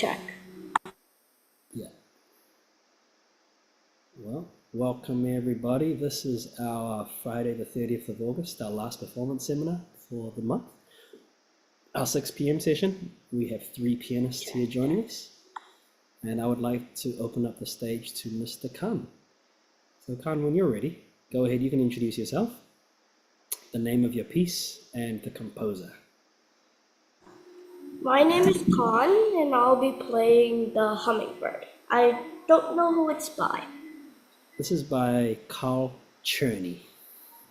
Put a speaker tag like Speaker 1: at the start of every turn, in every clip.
Speaker 1: check.
Speaker 2: Yeah. Well, welcome everybody. This is our Friday the 30th of August, our last performance seminar for the month. Our 6 p.m. session, we have 3 pianists here joining us. And I would like to open up the stage to Mr. Khan. So Khan, when you're ready, go ahead, you can introduce yourself, the name of your piece, and the composer.
Speaker 1: My name is Khan, and I'll be playing the Hummingbird. I don't know who it's by.
Speaker 2: This is by Carl Czerny.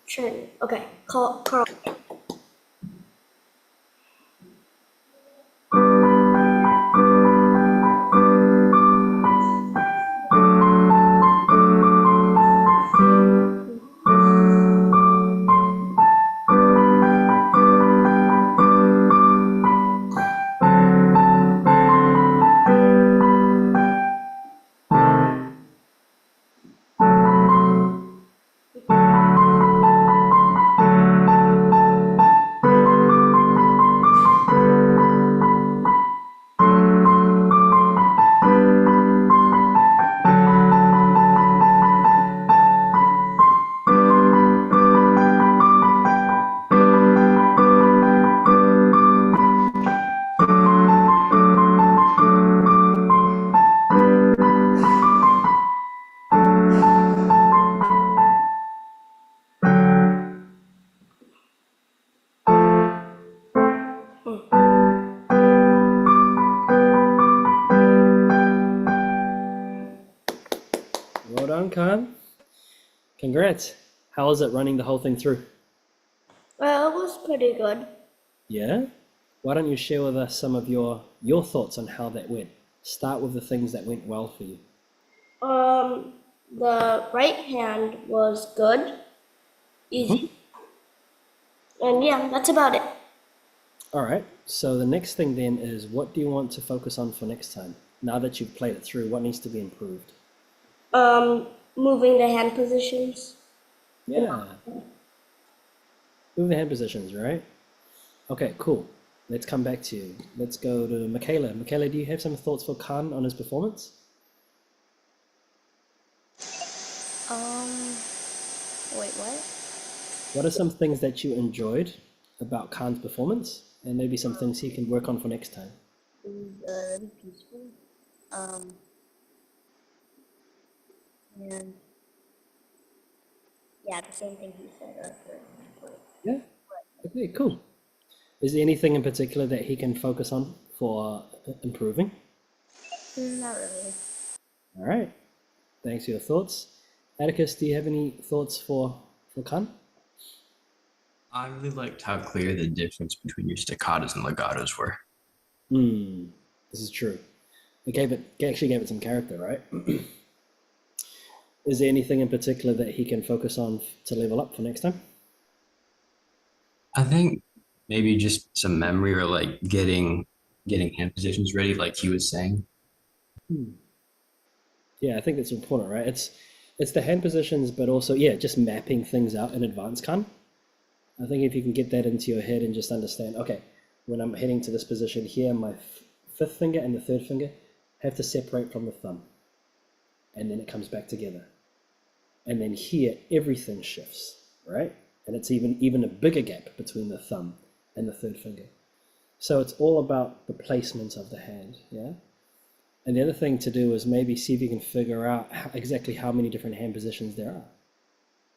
Speaker 1: Chen. Okay, Carl.
Speaker 2: Well done, Khan. Congrats. How was it running the whole thing through?
Speaker 1: Well, it was pretty good.
Speaker 2: Yeah? Why don't you share with us some of your thoughts on how that went? Start with the things that went well for you.
Speaker 1: The right hand was good, easy, and yeah, that's about it.
Speaker 2: All right. So the next thing then is, what do you want to focus on for next time? Now that you've played it through, what needs to be improved?
Speaker 1: Moving the hand positions.
Speaker 2: Yeah. Move the hand positions, right? Okay, cool. Let's come back to you. Let's go to Michaela. Michaela, do you have some thoughts for Khan on his performance?
Speaker 3: Wait, what?
Speaker 2: What are some things that you enjoyed about Khan's performance, and maybe some things he can work on for next time?
Speaker 3: It was really peaceful. And yeah, the same thing he said earlier.
Speaker 2: Yeah. Okay, cool. Is there anything in particular that he can focus on for improving?
Speaker 3: Not really.
Speaker 2: All right. Thanks for your thoughts. Atticus, do you have any thoughts for Khan?
Speaker 4: I really liked how clear the difference between your staccatos and legatos were.
Speaker 2: This is true. It actually gave it some character, right? Is there anything in particular that he can focus on to level up for next time?
Speaker 4: I think maybe just some memory or like getting hand positions ready, like he was saying.
Speaker 2: Yeah, I think that's important, right? It's the hand positions, but also, yeah, just mapping things out in advance, Khan. I think if you can get that into your head and just understand, okay, when I'm heading to this position here, my fifth finger and the third finger have to separate from the thumb. And then it comes back together. And then here, everything shifts, right? And it's even a bigger gap between the thumb and the third finger. So it's all about the placement of the hand, yeah? And the other thing to do is maybe see if you can figure out exactly how many different hand positions there are.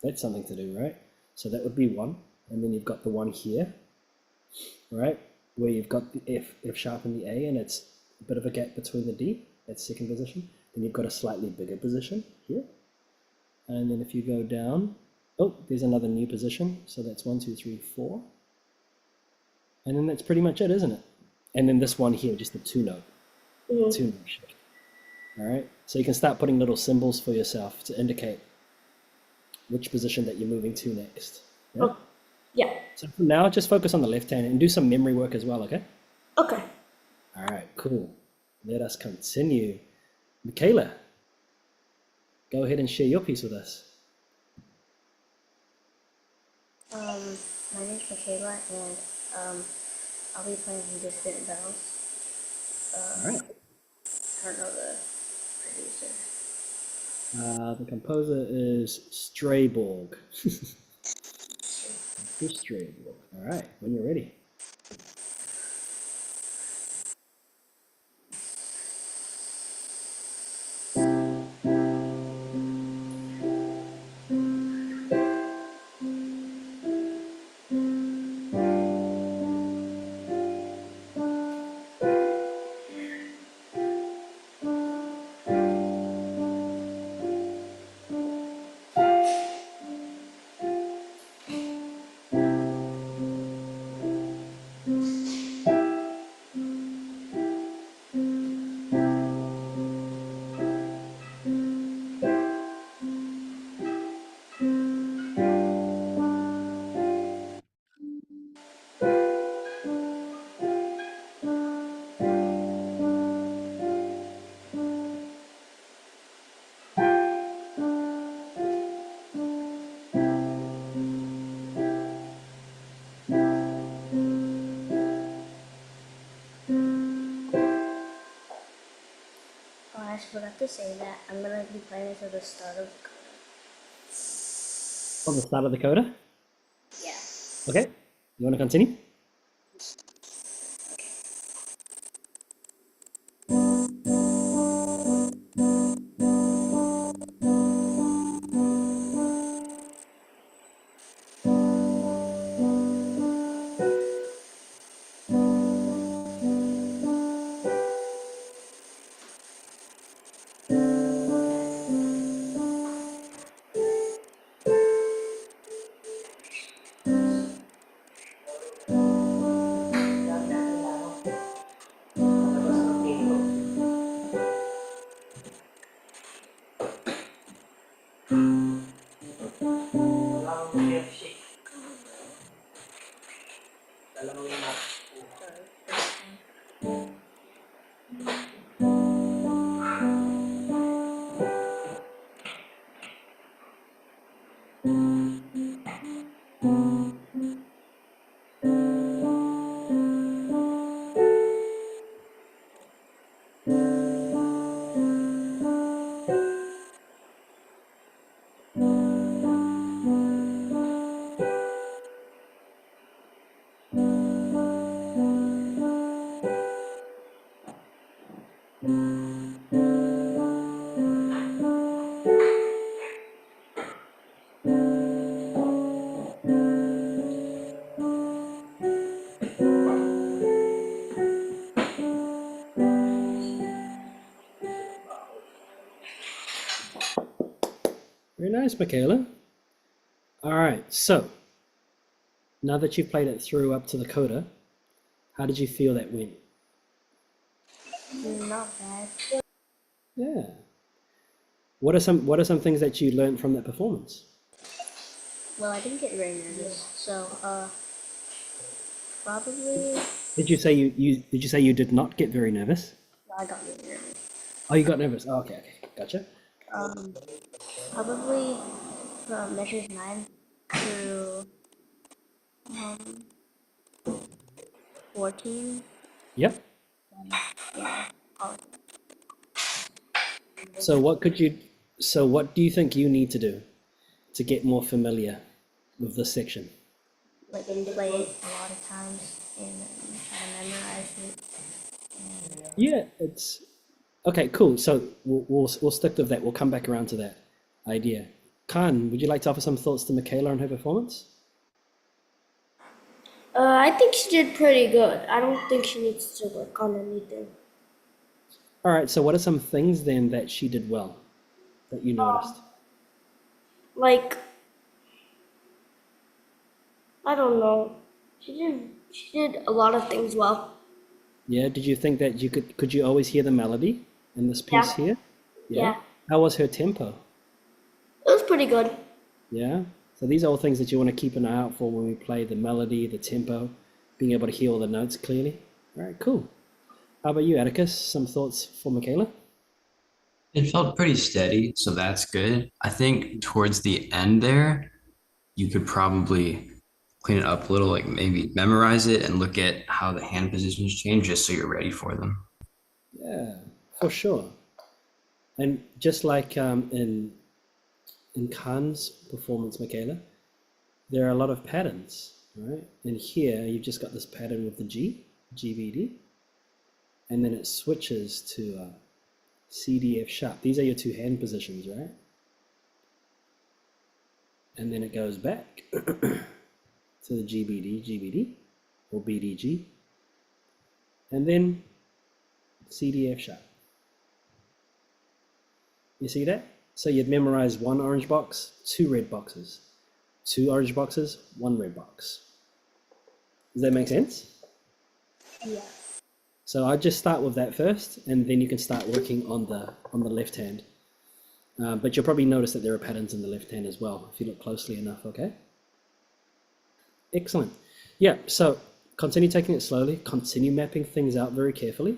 Speaker 2: That's something to do, right? So that would be one. And then you've got the one here, right? Where you've got the F sharp and the A, and it's a bit of a gap between the D, that's second position. Then you've got a slightly bigger position here. And then if you go down, oh, there's another new position. So that's 1, 2, 3, 4. And then that's pretty much it, isn't it? And then this one here, just the two note shift. All right. So you can start putting little symbols for yourself to indicate which position that you're moving to next. Yeah?
Speaker 1: Oh, yeah.
Speaker 2: So for now, just focus on the left hand and do some memory work as well, okay?
Speaker 1: Okay.
Speaker 2: All right, cool. Let us continue. Michaela, go ahead and share your piece with us.
Speaker 3: My name's Michaela, and I'll be playing some Distant Bells.
Speaker 2: All right.
Speaker 3: don't know the producer.
Speaker 2: The composer is Strayborg. Who's Strayborg? All right, when you're ready.
Speaker 3: Oh, I forgot to say that I'm gonna be playing this at the start of the coda.
Speaker 2: On the start of the coda.
Speaker 3: Yeah.
Speaker 2: Okay. You want to continue? Very nice, Michaela. All right, so now that you've played it through up to the coda, how did you feel that went?
Speaker 3: Not bad.
Speaker 2: Yeah. What are some things that you learned from that performance?
Speaker 3: Well, I didn't get very nervous, so probably
Speaker 2: Did you say you did not get very nervous?
Speaker 3: I got really nervous.
Speaker 2: Oh, you got nervous. Oh, okay, gotcha.
Speaker 3: Probably from measures 9 through 14.
Speaker 2: Yep.
Speaker 3: Yeah, all of them.
Speaker 2: So what do you think you need to do to get more familiar with this section?
Speaker 3: Like play it a lot of times and try to memorize it.
Speaker 2: Yeah, it's okay. Cool. So we'll stick with that. We'll come back around to that idea. Khan, would you like to offer some thoughts to Michaela on her performance?
Speaker 1: I think she did pretty good. I don't think she needs to work on anything.
Speaker 2: All right. So what are some things then that she did well that you noticed?
Speaker 1: Like, I don't know. She did a lot of things well.
Speaker 2: Yeah. Did you think that could you always hear the melody in this piece
Speaker 1: Yeah.
Speaker 2: here?
Speaker 1: Yeah.
Speaker 2: How was her tempo?
Speaker 1: It was pretty good.
Speaker 2: Yeah. So these are all things that you want to keep an eye out for when we play the melody, the tempo, being able to hear all the notes clearly. All right, cool. How about you, Atticus? Some thoughts for Michaela?
Speaker 4: It felt pretty steady, so that's good. I think towards the end there, you could probably clean it up a little, like maybe memorize it and look at how the hand positions change just so you're ready for them.
Speaker 2: Yeah, For sure. And just like in Khan's performance, Michaela, there are a lot of patterns, right? And here you've just got this pattern with the GBD, and then it switches to C, D, F sharp. These are your two hand positions, right? And then it goes back to the GBD, or BDG, and then C, D, F sharp. You see that? So you'd memorize one orange box, two red boxes, two orange boxes, one red box. Does that make sense?
Speaker 3: Yeah.
Speaker 2: So I just start with that first, and then you can start working on the left hand. But you'll probably notice that there are patterns in the left hand as well if you look closely enough. Okay. Excellent. Yeah. So continue taking it slowly. Continue mapping things out very carefully,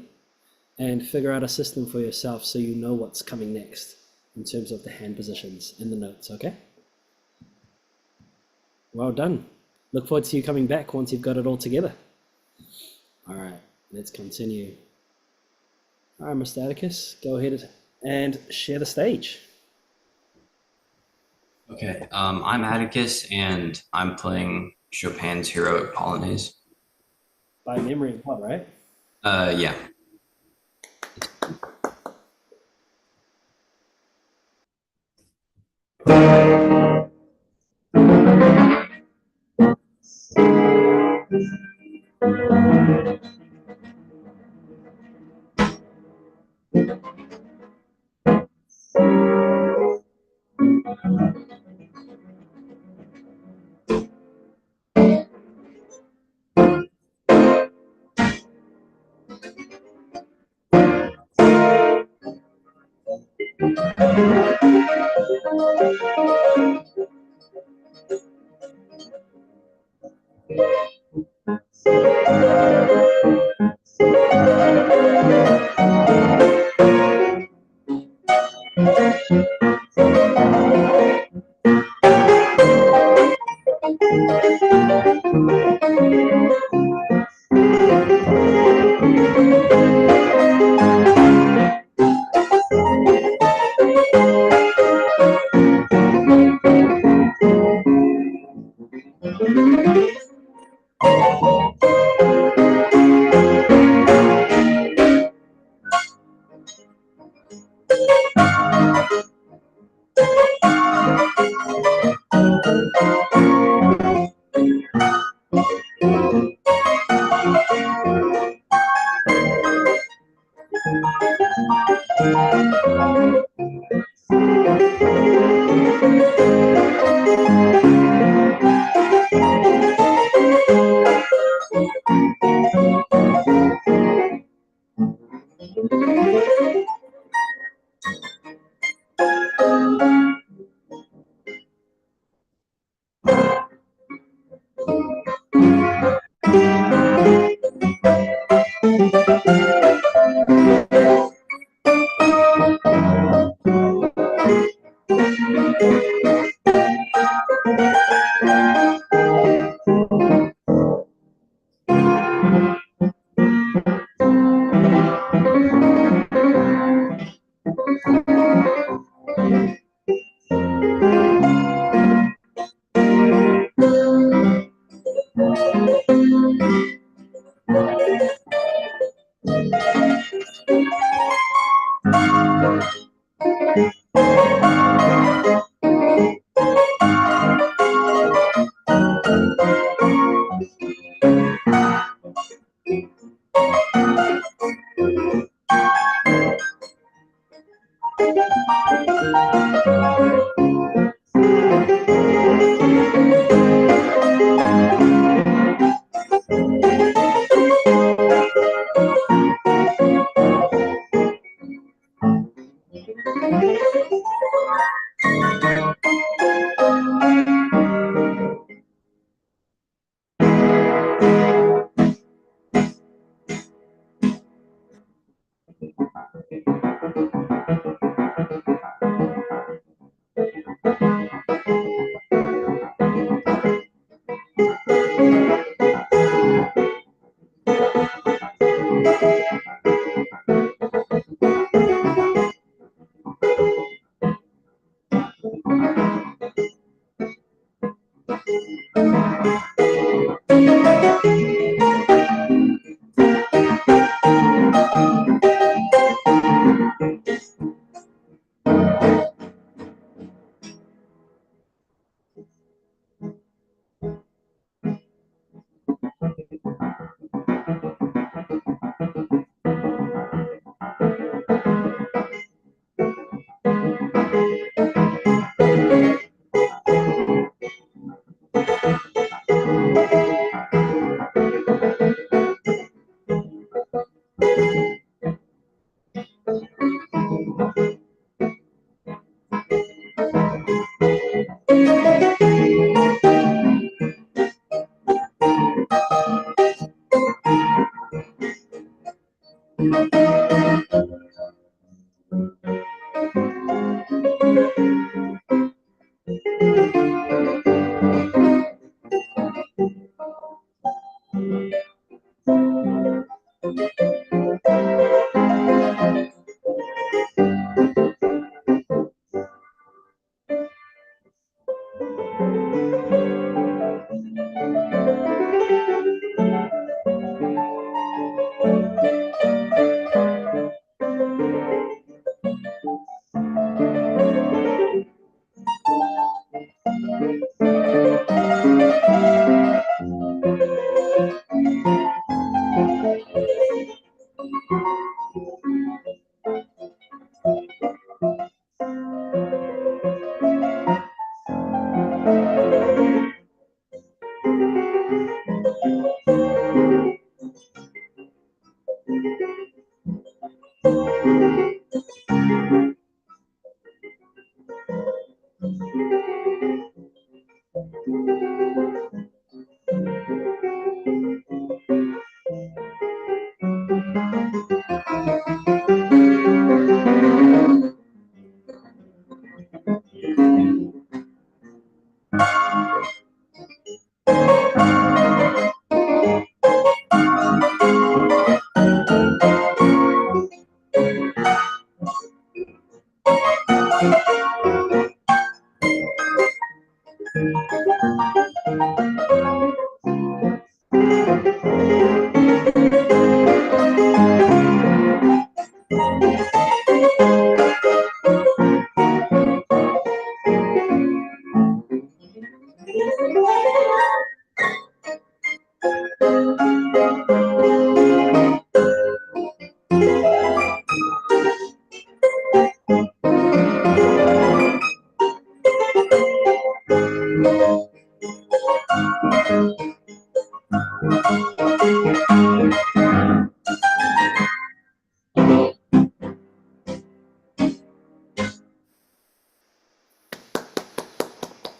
Speaker 2: and figure out a system for yourself so you know what's coming next in terms of the hand positions and the notes. Okay. Well done. Look forward to you coming back once you've got it all together. All right. Let's continue. All right, Mr. Atticus, go ahead and share the stage.
Speaker 4: Okay, I'm Atticus, and I'm playing Chopin's Heroic Polonaise.
Speaker 2: By memory as well, right?
Speaker 4: Yeah.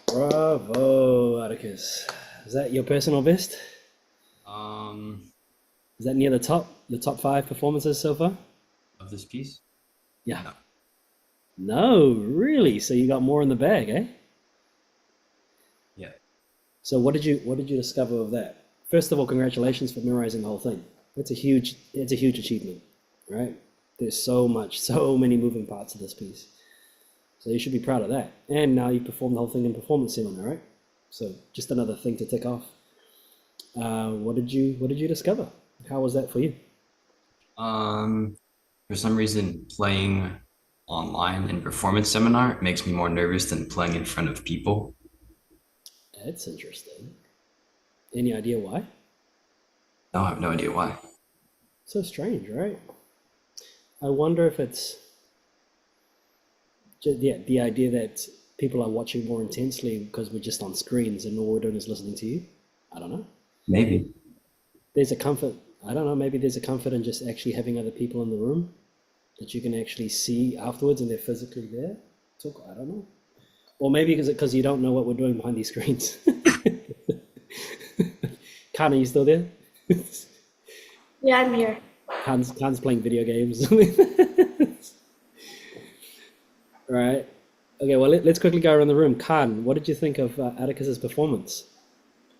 Speaker 2: Bravo, Atticus. Is that your personal best?
Speaker 4: Um,
Speaker 2: Is that near the top? Your top 5 performances so far?
Speaker 4: of this piece?
Speaker 2: Yeah.
Speaker 4: No.
Speaker 2: No, really? So you got more in the bag, eh?
Speaker 4: Yeah.
Speaker 2: So what did you discover of that? First of all, congratulations for memorizing the whole thing. It's a huge achievement, right? There's so many moving parts of this piece. So you should be proud of that. And now you performed the whole thing in performance seminar, right? So just another thing to tick off. What did you discover? How was that for you?
Speaker 4: For some reason, playing online in performance seminar makes me more nervous than playing in front of people.
Speaker 2: That's interesting. Any idea why?
Speaker 4: No, I have no idea why.
Speaker 2: So strange, right? I wonder if it's the idea that people are watching more intensely because we're just on screens and all we're doing is listening to you. I don't know.
Speaker 4: Maybe.
Speaker 2: There's a comfort. I don't know. Maybe there's a comfort in just actually having other people in the room that you can actually see afterwards and they're physically there. Talk. I don't know. Or maybe because you don't know what we're doing behind these screens. Khan, are you still there?
Speaker 1: Yeah, I'm here.
Speaker 2: Khan's playing video games. Right. Okay, well, let's quickly go around the room. Khan, what did you think of Atticus's performance?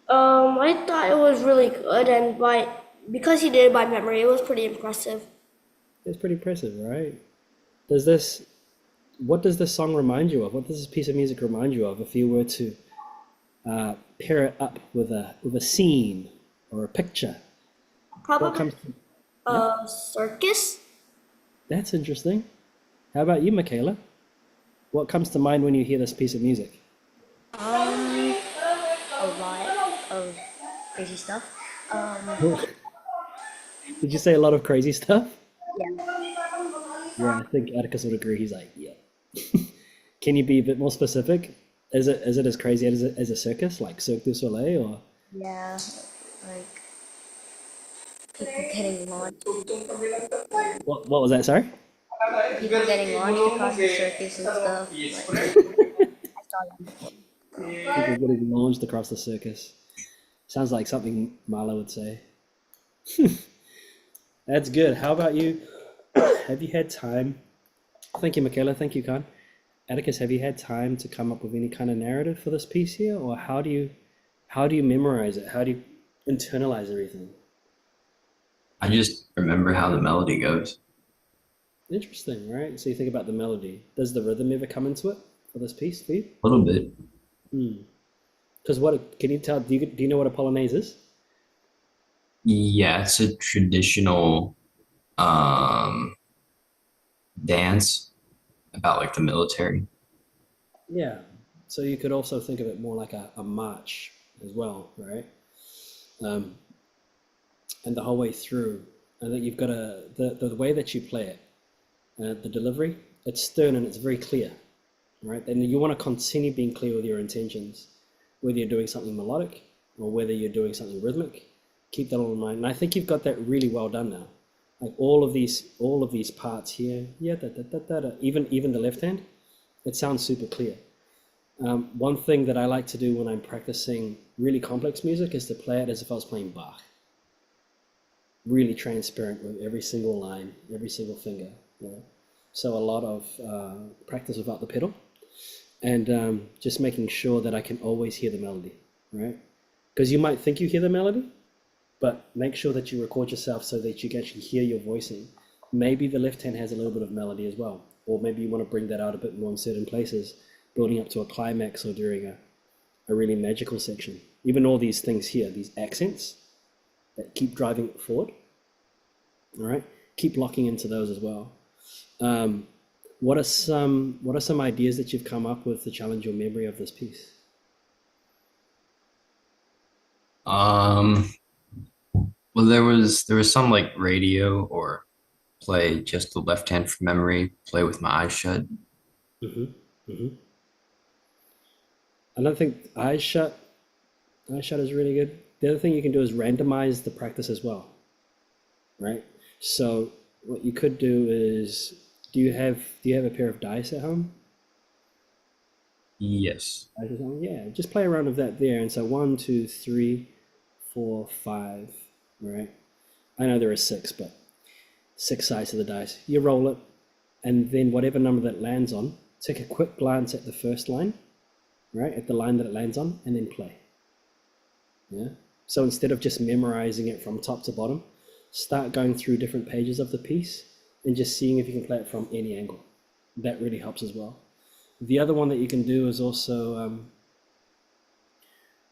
Speaker 1: I thought it was really good, and because he did it by memory, it was pretty impressive.
Speaker 2: It's pretty impressive, right? What does this song remind you of? What does this piece of music remind you of if you were to pair it up with a scene or a picture? What
Speaker 1: Probably
Speaker 2: comes to,
Speaker 1: a circus.
Speaker 2: that's interesting. How about you, Michaela? What comes to mind when you hear this piece of music?
Speaker 3: A lot of crazy stuff.
Speaker 2: Did you say a lot of crazy stuff?
Speaker 3: Yeah.
Speaker 2: Yeah, I think Atticus would agree. He's like, yeah. Can you be a bit more specific? Is it as crazy as a circus, like Cirque du Soleil, or
Speaker 3: Yeah, like people getting launched,
Speaker 2: what was that? Sorry.
Speaker 3: people getting launched across the circus and stuff. Like, I saw that before.
Speaker 2: People getting launched across the circus. Sounds like something Marla would say. That's good. How about you? Have you had time? Thank you, Michaela. Thank you, Khan. Atticus, have you had time to come up with any kind of narrative for this piece here, or how do you memorize it? How do you internalize everything?
Speaker 4: I just remember how the melody goes.
Speaker 2: Interesting, right? So you think about the melody. Does the rhythm ever come into it for this piece for you?
Speaker 4: A little bit.
Speaker 2: Because what can you tell? Do you know what a polonaise is?
Speaker 4: Yeah, it's a traditional dance about like the military.
Speaker 2: Yeah. So you could also think of it more like a march as well, right? And the whole way through, I think you've got the way that you play it, the delivery, it's stern and it's very clear, right? And you want to continue being clear with your intentions, whether you're doing something melodic or whether you're doing something rhythmic. Keep that all in mind. And I think you've got that really well done now. Like all of these parts here, yeah, even the left hand, it sounds super clear. One thing that I like to do when I'm practicing really complex music is to play it as if I was playing Bach. Really transparent with every single line, every single finger. You know? So a lot of practice without the pedal, and just making sure that I can always hear the melody, right? Because you might think you hear the melody, but make sure that you record yourself so that you can actually hear your voicing. maybe the left hand has a little bit of melody as well. Or maybe you want to bring that out a bit more in certain places, building up to a climax or during a really magical section. Even all these things here, these accents that keep driving it forward. All right, keep locking into those as well. What are some ideas that you've come up with to challenge your memory of this piece?
Speaker 4: Well, there was some like radio or play just the left hand from memory, play with my eyes shut.
Speaker 2: I don't think eyes shut is really good. The other thing you can do is randomize the practice as well, right? So what you could do is, do you have a pair of dice at home?
Speaker 4: Yes.
Speaker 2: Yeah, just play around with that there. And so 1, 2, 3, 4, 5, right? I know there are 6, but 6 sides of the dice. You roll it, and then whatever number that lands on, take a quick glance at the first line, right? At the line that it lands on, and then play. Yeah. So instead of just memorizing it from top to bottom, start going through different pages of the piece and just seeing if you can play it from any angle. That really helps as well. The other one that you can do is also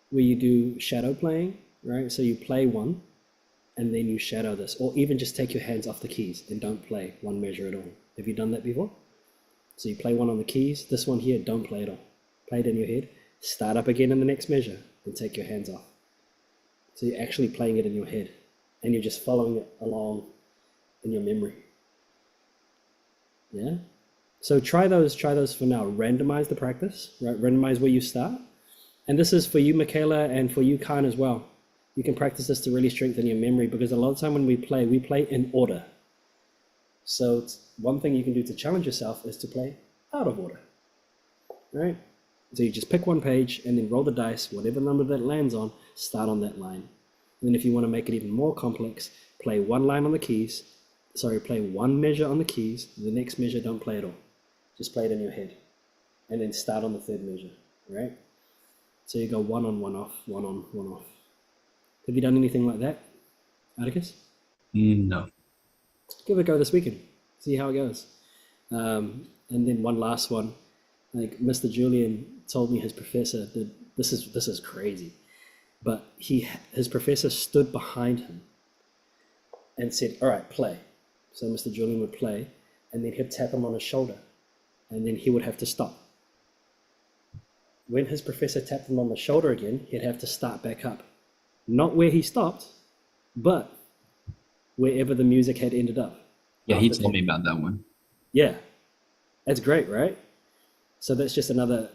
Speaker 2: where you do shadow playing, right? So you play one and then you shadow this, or even just take your hands off the keys and don't play one measure at all. Have you done that before? So you play one on the keys, this one here, don't play it all. Play it in your head, start up again in the next measure, and take your hands off. So you're actually playing it in your head, and you're just following it along in your memory. Yeah? So try those for now. Randomize the practice, right? Randomize where you start. And this is for you, Michaela, and for you, Khan, as well. You can practice this to really strengthen your memory, because a lot of time when we play in order. So one thing you can do to challenge yourself is to play out of order, right? So you just pick one page and then roll the dice, whatever number that lands on, start on that line. And then if you want to make it even more complex, play one line on the keys, play one measure on the keys, the next measure don't play at all. Just play it in your head. And then start on the third measure, right? So you go one on, one off, one on, one off. Have you done anything like that, Atticus?
Speaker 4: No.
Speaker 2: Give it a go this weekend. See how it goes. And then one last one. Like Mr. Julian told me his professor did. This is crazy, but his professor stood behind him and said, "All right, play." So Mr. Julian would play, and then he'd tap him on his shoulder, and then he would have to stop. When his professor tapped him on the shoulder again, he'd have to start back up, not where he stopped, but wherever the music had ended up.
Speaker 4: Yeah, he told me about that one.
Speaker 2: Yeah, that's great, right? So that's just another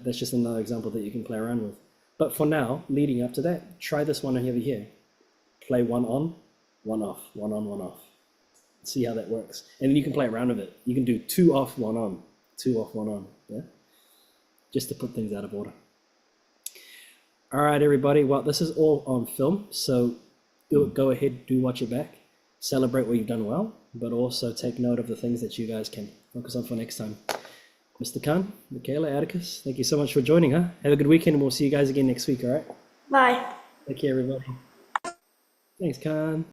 Speaker 2: example that you can play around with. But for now, leading up to that, try this one over here. Play one on, one off, one on, one off. See how that works. And then you can play around with it. You can do 2 off, 1 on, 2 off, 1 on. Yeah, just to put things out of order. All right, everybody. Well, this is all on film, so go ahead, do watch it back. Celebrate what you've done well, but also take note of the things that you guys can focus on for next time. Mr. Khan, Michaela, Atticus, thank you so much for joining. Have a good weekend, and we'll see you guys again next week, all right?
Speaker 1: Bye.
Speaker 2: Take care, everybody. Thanks, Khan.